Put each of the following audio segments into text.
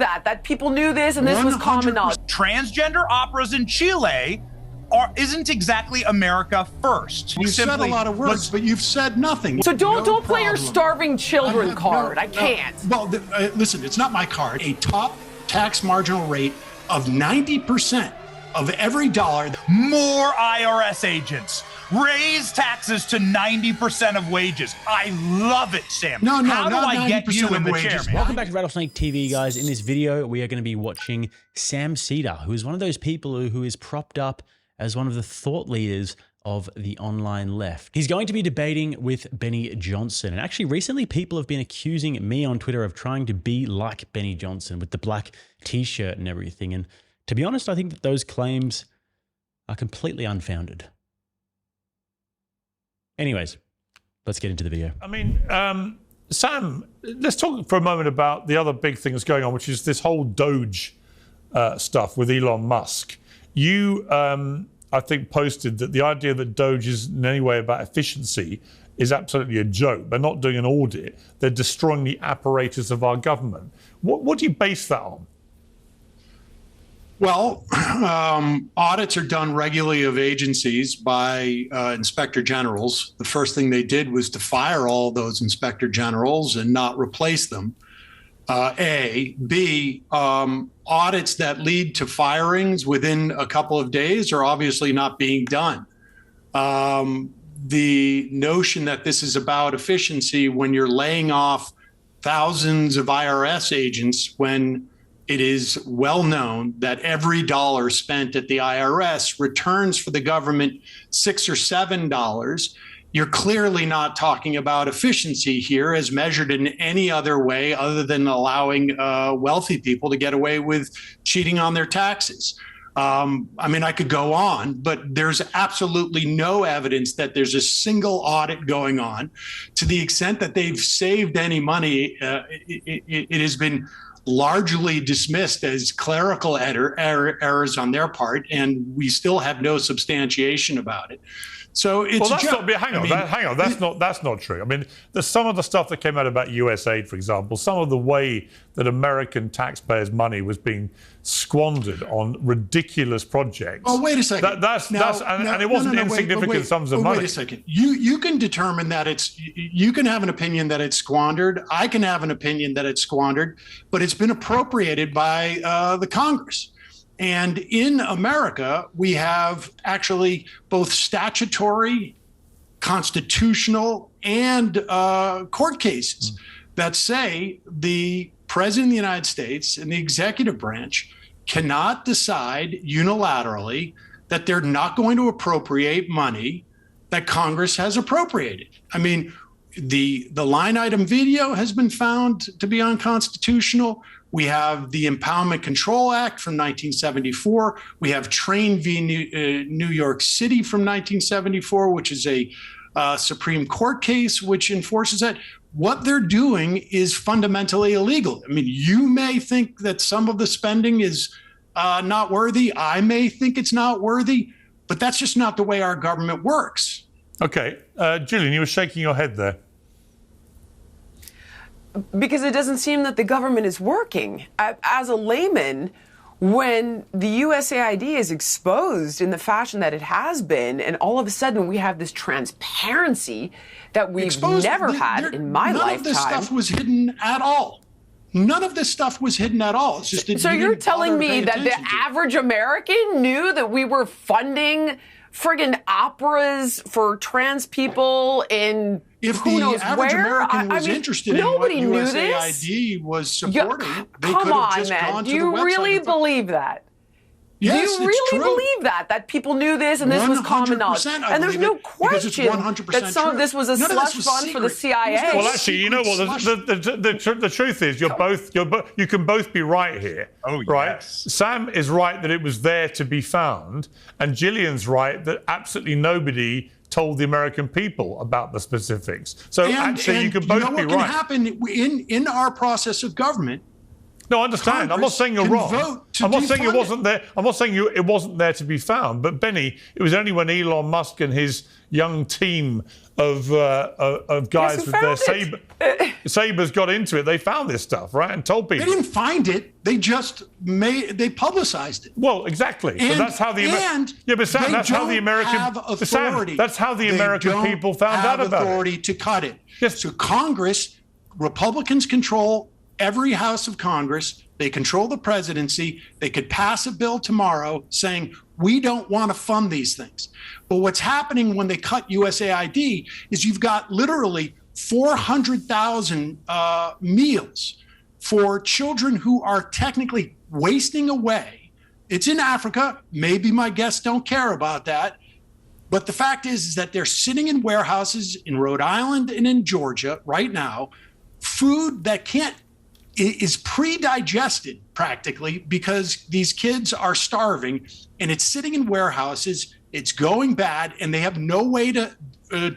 that people knew this and this was common knowledge. Transgender operas in Chile isn't exactly America first. You've said a lot of words, but you've said nothing. So don't play your starving children card. I can't. Well, listen, it's not my card. A top tax marginal rate of 90% of every dollar. More IRS agents. Raise taxes to 90% of wages. I love it, Sam. No, how do I get you in the wages. chair, man? Welcome back to Rattlesnake TV, guys. In this video, we are going to be watching Sam Seder, who is one of those people who is propped up as one of the thought leaders of the online left. He's going to be debating with Benny Johnson. And actually, recently, people have been accusing me on Twitter of trying to be like Benny Johnson with the black t-shirt and everything. And to be honest, I think that those claims are completely unfounded. Anyways, let's get into the video. I mean, Sam, let's talk for a moment about the other big thing that's going on, which is this whole Doge stuff with Elon Musk. You, I think, posted that the idea that Doge is in any way about efficiency is absolutely a joke. They're not doing an audit. They're destroying the apparatus of our government. What do you base that on? Well, audits are done regularly of agencies by inspector generals. The first thing they did was to fire all those inspector generals and not replace them. A. B. Audits that lead to firings within a couple of days are obviously not being done. The notion that this is about efficiency when you're laying off thousands of IRS agents, when it is well known that every dollar spent at the IRS returns for the government $6 or $7. You're clearly not talking about efficiency here as measured in any other way other than allowing wealthy people to get away with cheating on their taxes. I mean, I could go on, but there's absolutely no evidence that there's a single audit going on. To the extent that they've saved any money, it has been largely dismissed as clerical errors on their part, and we still have no substantiation about it. So it's hang on, that's not true. I mean, there's some of the stuff that came out about USAID, for example, some of the way that American taxpayers' money was being squandered on ridiculous projects. Oh, wait a second. And it wasn't insignificant sums of money. Wait a second. You can determine that you can have an opinion that it's squandered. I can have an opinion that it's squandered, but it's been appropriated by the Congress. And in America, we have actually both statutory, constitutional, and court cases that say the President of the United States and the executive branch cannot decide unilaterally that they're not going to appropriate money that Congress has appropriated. I mean, the line item video has been found to be unconstitutional. We have the Impoundment Control Act from 1974. We have Train v. New York City from 1974, which is a Supreme Court case which enforces that. What they're doing is fundamentally illegal. I mean, you may think that some of the spending is not worthy. I may think it's not worthy, but that's just not the way our government works. Okay. Gillian, you were shaking your head there. Because it doesn't seem that the government is working. As a layman, when the USAID is exposed in the fashion that it has been, and all of a sudden we have this transparency that we've never had in my lifetime. None of this stuff was hidden at all. None of this stuff was hidden at all. It's just that so you're telling me that the average American knew that we were funding friggin' operas for trans people in who knows where? If the average American was interested in what USAID was supporting, they could have just gone to the website. Do you really believe that? Yes, do you really believe that people knew this and this was common knowledge? And there's no question that some of this was a slush fund for the CIA. Well, actually, you know what? The truth is, you can both be right here. Oh, right? Yes. Sam is right that it was there to be found, and Gillian's right that absolutely nobody told the American people about the specifics. So actually, you can both be right. What can happen in our process of government No, I understand. I'm not saying you're wrong. I'm not saying it wasn't there. I'm not saying it wasn't there to be found. But Benny, it was only when Elon Musk and his young team of guys with their sabers got into it. They found this stuff, right, and told people. They didn't find it. They just they publicized it. Well, exactly. And, but that's how the but Sam, that's how the American authority. That's how the American people found out about authority to cut it. Yes. So Congress, Republicans control every house of Congress. They control the presidency. They could pass a bill tomorrow saying, we don't want to fund these things. But what's happening when they cut USAID is you've got literally 400,000 meals for children who are technically wasting away. It's in Africa. Maybe my guests don't care about that. But the fact is that they're sitting in warehouses in Rhode Island and in Georgia right now, food that is pre-digested practically because these kids are starving, and it's sitting in warehouses. It's going bad, and they have no way to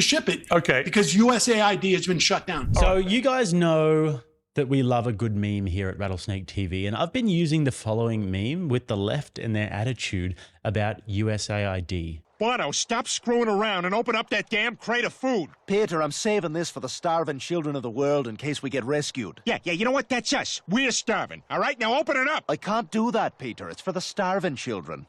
ship it. Okay. Because USAID has been shut down. So you guys know that we love a good meme here at Rattlesnake TV, and I've been using the following meme with the left and their attitude about USAID. Bono, stop screwing around and open up that damn crate of food. Peter, I'm saving this for the starving children of the world in case we get rescued. Yeah, you know what? That's us. We're starving, all right? Now open it up. I can't do that, Peter. It's for the starving children.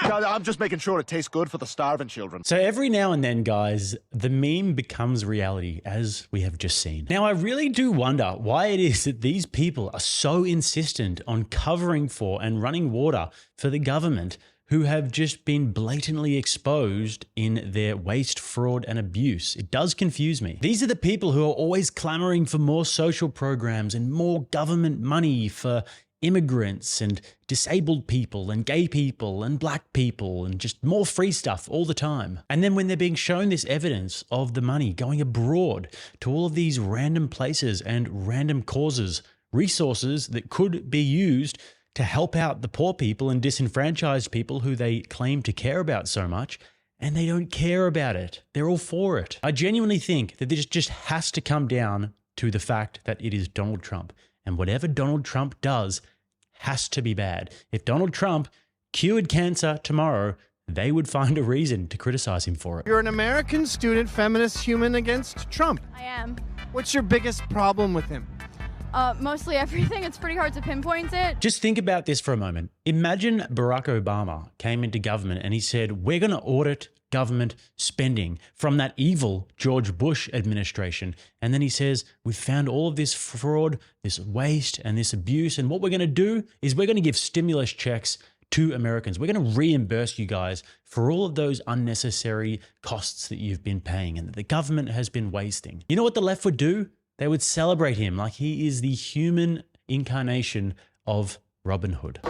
I'm just making sure it tastes good for the starving children. So every now and then, guys, the meme becomes reality, as we have just seen. Now, I really do wonder why it is that these people are so insistent on covering for and running water for the government who have just been blatantly exposed in their waste, fraud, and abuse. It does confuse me. These are the people who are always clamoring for more social programs and more government money for immigrants and disabled people and gay people and black people and just more free stuff all the time. And then when they're being shown this evidence of the money going abroad to all of these random places and random causes, resources that could be used to help out the poor people and disenfranchised people who they claim to care about so much, and they don't care about it. They're all for it. I genuinely think that this just has to come down to the fact that it is Donald Trump. And whatever Donald Trump does has to be bad. If Donald Trump cured cancer tomorrow, they would find a reason to criticize him for it. You're an American student feminist human against Trump. I am. What's your biggest problem with him? Mostly everything. It's pretty hard to pinpoint it. Just think about this for a moment. Imagine Barack Obama came into government and he said, we're going to audit government spending from that evil George Bush administration. And then he says, we've found all of this fraud, this waste, and this abuse. And what we're going to do is we're going to give stimulus checks to Americans. We're going to reimburse you guys for all of those unnecessary costs that you've been paying and that the government has been wasting. You know what the left would do? They would celebrate him like he is the human incarnation of Robin Hood.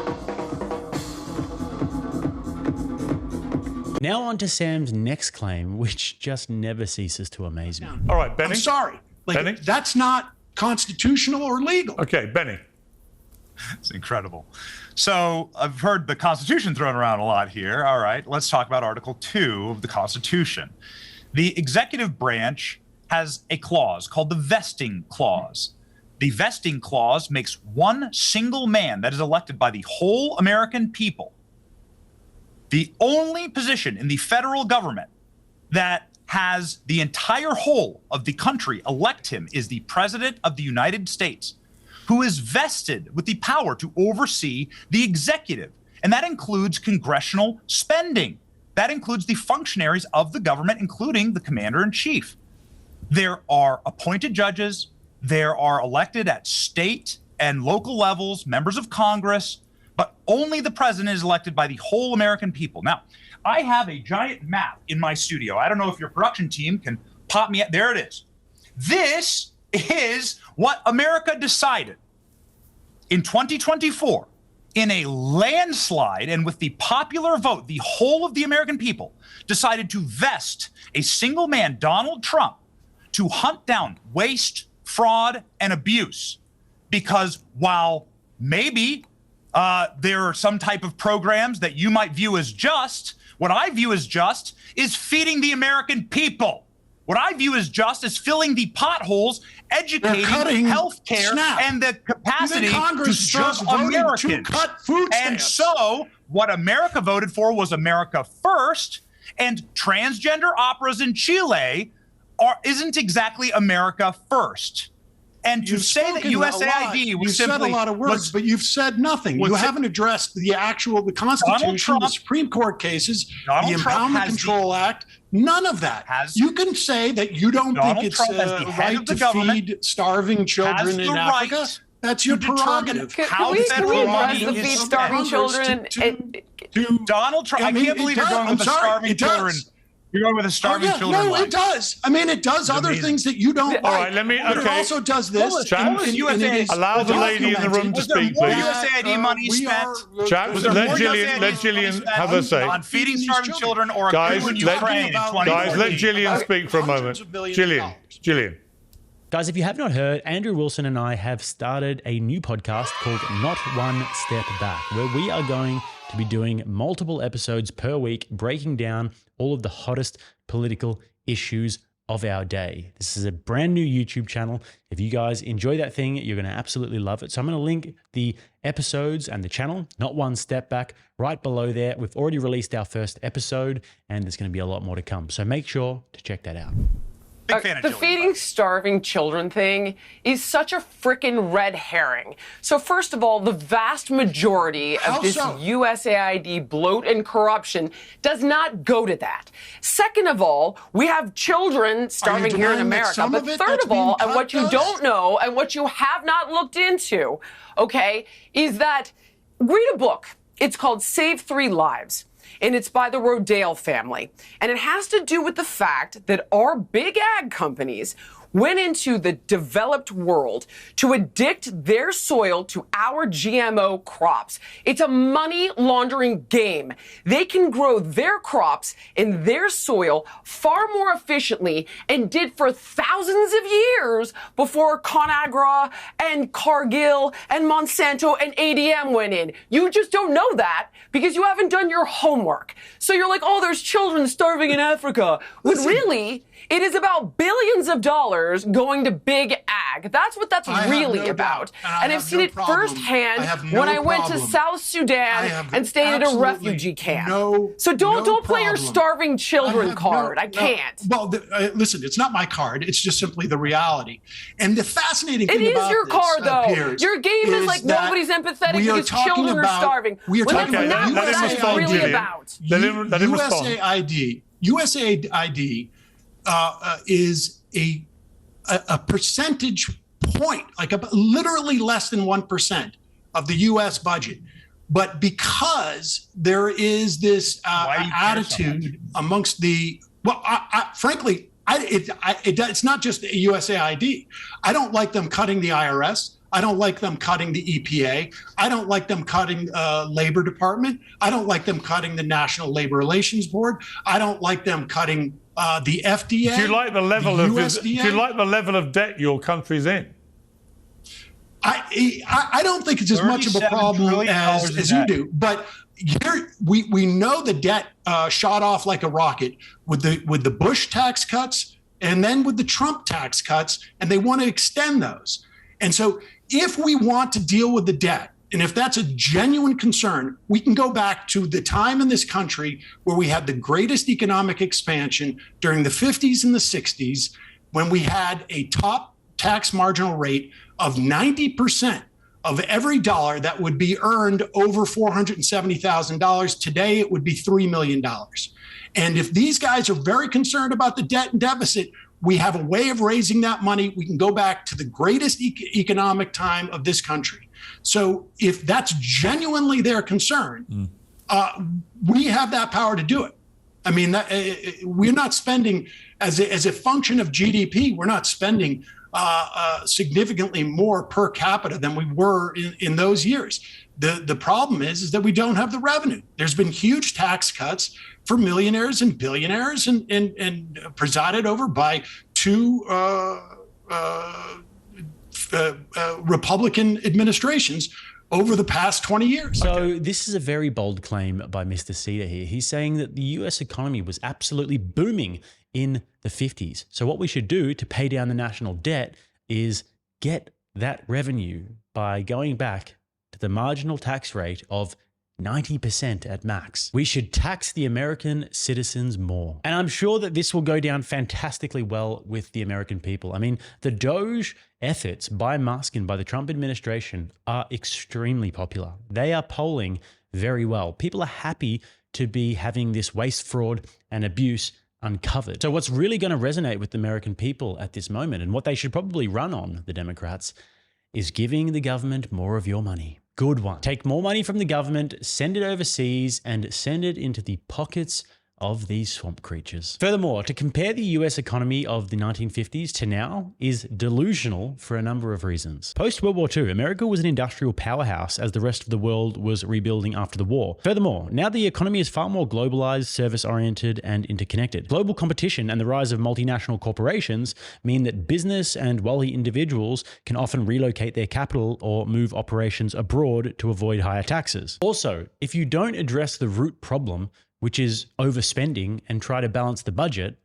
Now on to Sam's next claim, which just never ceases to amaze me. All right, Benny. I'm sorry. Benny? That's not constitutional or legal. Okay, Benny. It's incredible. So I've heard the Constitution thrown around a lot here. All right, let's talk about Article 2 of the Constitution. The executive branch has a clause called the vesting clause. The vesting clause makes one single man that is elected by the whole American people the only position in the federal government that has the entire whole of the country elect him is the President of the United States, who is vested with the power to oversee the executive. And that includes congressional spending. That includes the functionaries of the government, including the commander-in-chief. There are appointed judges. There are elected at state and local levels, members of Congress, but only the president is elected by the whole American people. Now, I have a giant map in my studio. I don't know if your production team can pop me up. There it is. This is what America decided in 2024 in a landslide, and with the popular vote, the whole of the American people decided to vest a single man, Donald Trump, to hunt down waste, fraud, and abuse. Because while maybe there are some type of programs that you might view as just, what I view as just is feeding the American people. What I view as just is filling the potholes, educating, healthcare, and the capacity to serve Americans. To cut food stamps. And so, what America voted for was America first, and transgender operas in Chile isn't exactly America first. And to say that USAID was simply— You've said a lot of words, but you've said nothing. You haven't addressed the Constitution, the Supreme Court cases, the Empowerment Control Act, none of that. You can say that you don't think it's right to feed starving children in Africa. That's your prerogative. Can we address the feed starving children? Donald Trump, I can't believe you're going with the starving children. You're going with a starving children. No, it does. I mean, it does other things that you don't like. All right, let me. But it also does this. Allow the lady in the room to speak, please. USAID money spent. Let Gillian have her say. On feeding starving children or guys, in Ukraine in 2014. Guys, let Gillian speak for a moment. Gillian. Guys, if you have not heard, Andrew Wilson and I have started a new podcast called Not One Step Back, where we are going to be doing multiple episodes per week, breaking down all of the hottest political issues of our day. This is a brand new YouTube channel. If you guys enjoy that thing, you're going to absolutely love it. So I'm going to link the episodes and the channel, Not One Step Back, right below there. We've already released our first episode, and there's going to be a lot more to come. So make sure to check that out. The feeding starving children thing is such a freaking red herring. So first of all, the vast majority of this USAID bloat and corruption does not go to that. Second of all, we have children starving here in America. But third of all, and what you don't know and what you have not looked into, okay, is that read a book. It's called Save 3 Lives. And it's by the Rodale family. And it has to do with the fact that our big ag companies went into the developed world to addict their soil to our GMO crops. It's a money laundering game. They can grow their crops in their soil far more efficiently and did for thousands of years before ConAgra and Cargill and Monsanto and ADM went in. You just don't know that because you haven't done your homework. So you're like, oh, there's children starving in Africa. When really, it is about billions of dollars going to big ag. That's what that's really about. And I've seen it firsthand when I went to South Sudan and stayed at a refugee camp. So don't play your starving children card. I can't. Well, listen, it's not my card. It's just simply the reality. And the fascinating thing about this, your card, though. Your game is like nobody's empathetic because children are starving. We are talking about let him respond, really Gillian. Let him respond. USAID is a percentage point, like literally less than 1% of the U.S. budget. But because there is this attitude amongst frankly, it's not just USAID. I don't like them cutting the IRS. I don't like them cutting the EPA. I don't like them cutting Labor Department. I don't like them cutting the National Labor Relations Board. I don't like them cutting the FDA. Do you like the level of USDA? Do you like the level of debt your country's in? I don't think it's as much of a problem as you do. But here we know the debt shot off like a rocket with the Bush tax cuts and then with the Trump tax cuts, and they want to extend those. And so if we want to deal with the debt, and if that's a genuine concern, we can go back to the time in this country where we had the greatest economic expansion during the 50s and the 60s, when we had a top tax marginal rate of 90% of every dollar that would be earned over $470,000. Today, it would be $3 million. And if these guys are very concerned about the debt and deficit, we have a way of raising that money. We can go back to the greatest economic time of this country. So if that's genuinely their concern, we have that power to do it. I mean, we're not spending, as a function of GDP, we're not spending significantly more per capita than we were in those years. The problem is that we don't have the revenue. There's been huge tax cuts for millionaires and billionaires and presided over by two Republican administrations over the past 20 years. So this is a very bold claim by Mr. Cedar here. He's saying that the US economy was absolutely booming in the 50s. So what we should do to pay down the national debt is get that revenue by going back to the marginal tax rate of 90% at max. We should tax the American citizens more. And I'm sure that this will go down fantastically well with the American people. I mean, the Doge efforts by Musk and by the Trump administration are extremely popular. They are polling very well. People are happy to be having this waste, fraud, and abuse uncovered. So what's really going to resonate with the American people at this moment, and what they should probably run on, the Democrats, is giving the government more of your money. Good one. Take more money from the government, send it overseas, and send it into the pockets of these swamp creatures. Furthermore, to compare the US economy of the 1950s to now is delusional for a number of reasons. Post-World War II, America was an industrial powerhouse as the rest of the world was rebuilding after the war. Furthermore, now the economy is far more globalized, service-oriented, and interconnected. Global competition and the rise of multinational corporations mean that business and wealthy individuals can often relocate their capital or move operations abroad to avoid higher taxes. Also, if you don't address the root problem, which is overspending, and try to balance the budget,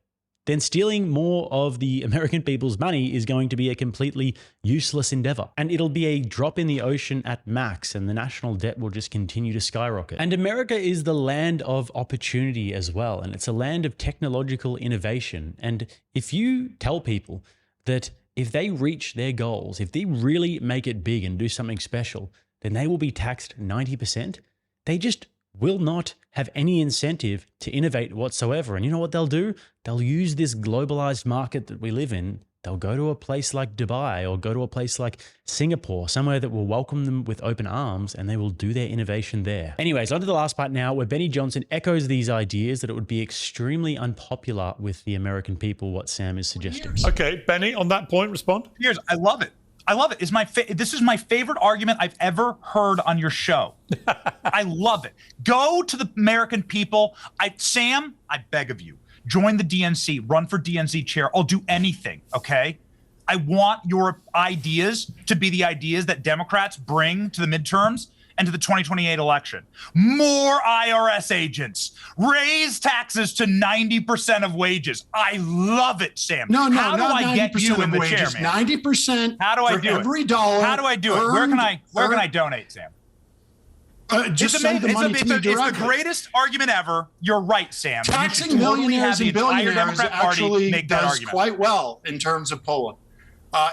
then stealing more of the American people's money is going to be a completely useless endeavor. And it'll be a drop in the ocean at max, and the national debt will just continue to skyrocket. And America is the land of opportunity as well, and it's a land of technological innovation. And if you tell people that if they reach their goals, if they really make it big and do something special, then they will be taxed 90%, they just will not have any incentive to innovate whatsoever. And you know what they'll do? They'll use this globalized market that we live in. They'll go to a place like Dubai or go to a place like Singapore, somewhere that will welcome them with open arms, and they will do their innovation there. Anyways, on to the last part now, where Benny Johnson echoes these ideas that it would be extremely unpopular with the American people, what Sam is suggesting. Okay, Benny, on that point, respond. Here's, I love it. I love it. This is my favorite argument I've ever heard on your show. I love it. Go to the American people. Sam, I beg of you, join the DNC, run for DNC chair. I'll do anything, okay? I want your ideas to be the ideas that Democrats bring to the midterms and to the 2028 election. More IRS agents. Raise taxes to 90% of wages. I love it, Sam. No, How do not I get 90% you in the wages, chair, man? 90% How do I for do every it? dollar. How do I do it? Where can I donate, Sam? Just send the money to me directly. It's the greatest argument ever. You're right, Sam. Taxing millionaires and billionaires actually does quite well in terms of polling.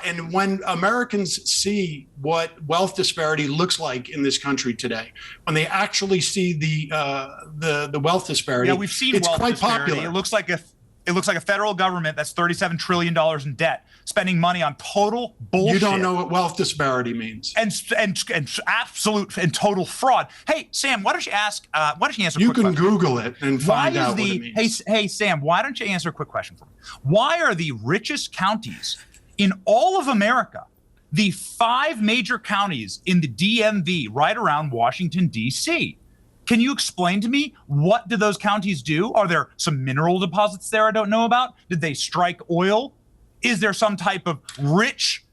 And when Americans see what wealth disparity looks like in this country today, when they actually see the wealth disparity, yeah, we've seen it's wealth quite disparity. popular. It looks like a federal government that's $37 trillion in debt, spending money on total bullshit. You don't know what wealth disparity means. And absolute and total fraud. Hey, Sam, why don't you answer a quick question? You can Google it and find out what it means. Hey, Sam, why don't you answer a quick question for me? Why are the richest counties in all of America the 5 major counties in the DMV right around Washington, D.C.? Can you explain to me, what do those counties do? Are there some mineral deposits there I don't know about? Did they strike oil? Is there some type of rich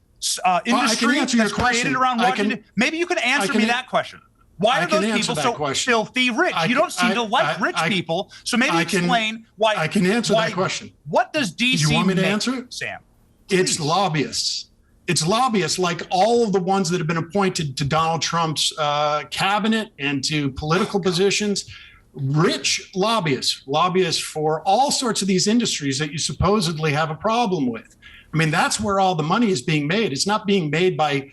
industry that's created around Washington? Maybe you can answer me that question. Why are those people so filthy rich? You don't seem to like rich people, so maybe explain why. I can answer that question. What does DC You want me to make, answer it? Sam? It's lobbyists. It's lobbyists like all of the ones that have been appointed to Donald Trump's cabinet and to political positions. Rich lobbyists for all sorts of these industries that you supposedly have a problem with. I mean, that's where all the money is being made. It's not being made by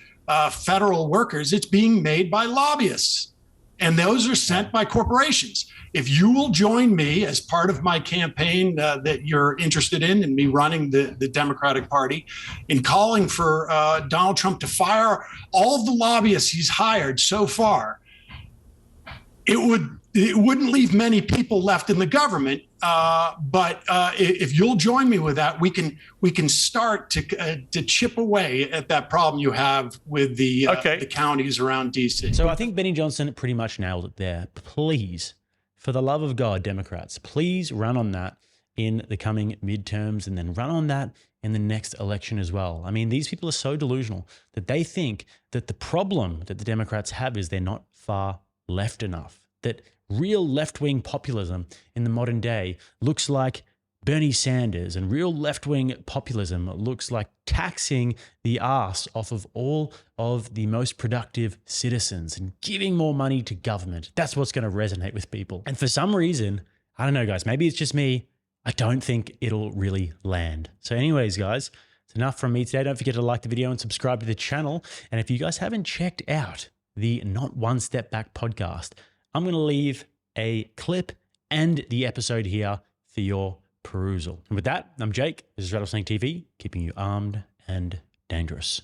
federal workers. It's being made by lobbyists. And those are sent by corporations. If you will join me as part of my campaign that you're interested in me running the Democratic Party, in calling for Donald Trump to fire all of the lobbyists he's hired so far, it wouldn't leave many people left in the government. But if you'll join me with that, we can start to chip away at that problem you have with the counties around DC. So I think Benny Johnson pretty much nailed it there. Please, for the love of God, Democrats, please run on that in the coming midterms, and then run on that in the next election as well. I mean, these people are so delusional that they think that the problem that the Democrats have is they're not far left enough, that real left-wing populism in the modern day looks like Bernie Sanders and real left-wing populism looks like taxing the ass off of all of the most productive citizens and giving more money to government. That's what's going to resonate with people. And for some reason, I don't know, guys, maybe it's just me, I don't think it'll really land. So anyways, guys, it's enough from me today. Don't forget to like the video and subscribe to the channel. And if you guys haven't checked out the Not One Step Back podcast, I'm going to leave a clip and the episode here for your perusal. And with that, I'm Jake. This is Rattlesnake TV, keeping you armed and dangerous.